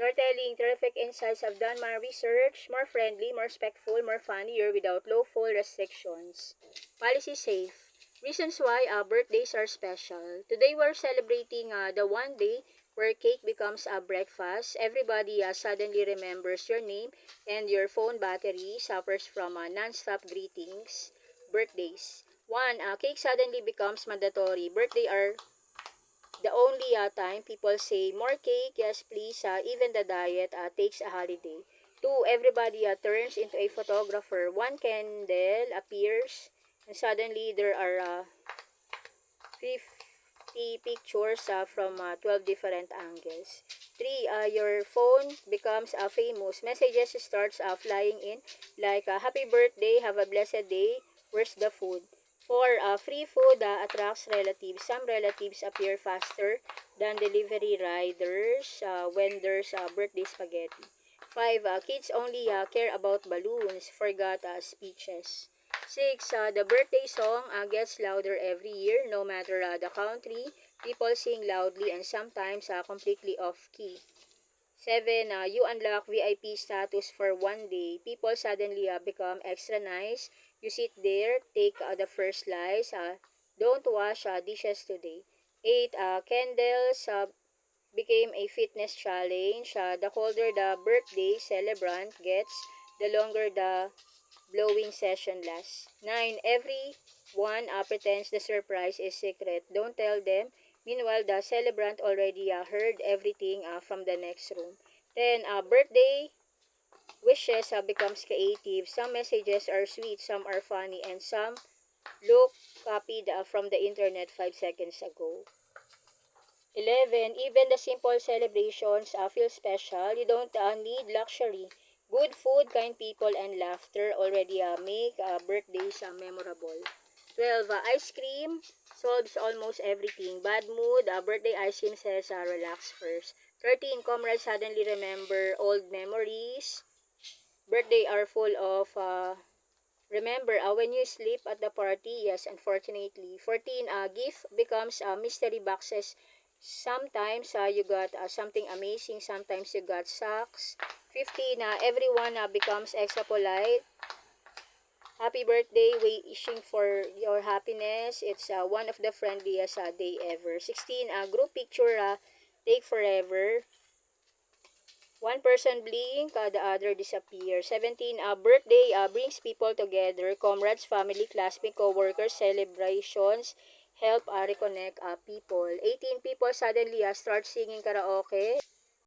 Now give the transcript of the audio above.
Storytelling, terrific insights. I've done my research. More friendly, more respectful, more funnier without low-fall restrictions. Policy safe. Reasons why birthdays are special. Today we're celebrating the one day where cake becomes a breakfast. Everybody suddenly remembers your name and your phone battery suffers from non-stop greetings. Birthdays. One, cake suddenly becomes mandatory. Birthday are the only time people say more cake, yes please, even the diet takes a holiday. Two, everybody turns into a photographer. One candle appears and suddenly there are 50 pictures from 12 different angles. Three, your phone becomes famous. Messages starts flying in like happy birthday, have a blessed day, where's the food? Four, free food attracts relatives. Some relatives appear faster than delivery riders when there's birthday spaghetti. Five, kids only care about balloons, forgot speeches. Six, the birthday song gets louder every year, no matter the country. People sing loudly and sometimes completely off key. Seven, you unlock VIP status for one day. People suddenly become extra nice. You sit there, take the first slice. Don't wash dishes today. Eight, candles became a fitness challenge. The colder the birthday celebrant gets, the longer the blowing session lasts. 9. Everyone pretends the surprise is secret. Don't tell them. Meanwhile, the celebrant already heard everything from the next room. 10. Birthday wishes becomes creative. Some messages are sweet, some are funny, and some look copied from the internet 5 seconds ago. 11. Even the simple celebrations feel special. You don't need luxury. Good food, kind people, and laughter already make birthdays memorable. 12. Ice cream solves almost everything. Bad mood, birthday ice cream says relax first. 13. Comrades suddenly remember old memories. Birthday are full of remember when you sleep at the party. Yes, unfortunately. 14. Gift becomes mystery boxes. Sometimes you got something amazing, sometimes you got socks. 15. Everyone becomes extra polite. Happy birthday, wishing for your happiness. It's one of the friendliest day ever. 16. Group picture take forever. One person blink, the other disappears. 17. Birthday brings people together. Comrades, family, classmates, co-workers, celebrations help reconnect people. 18. People suddenly start singing karaoke.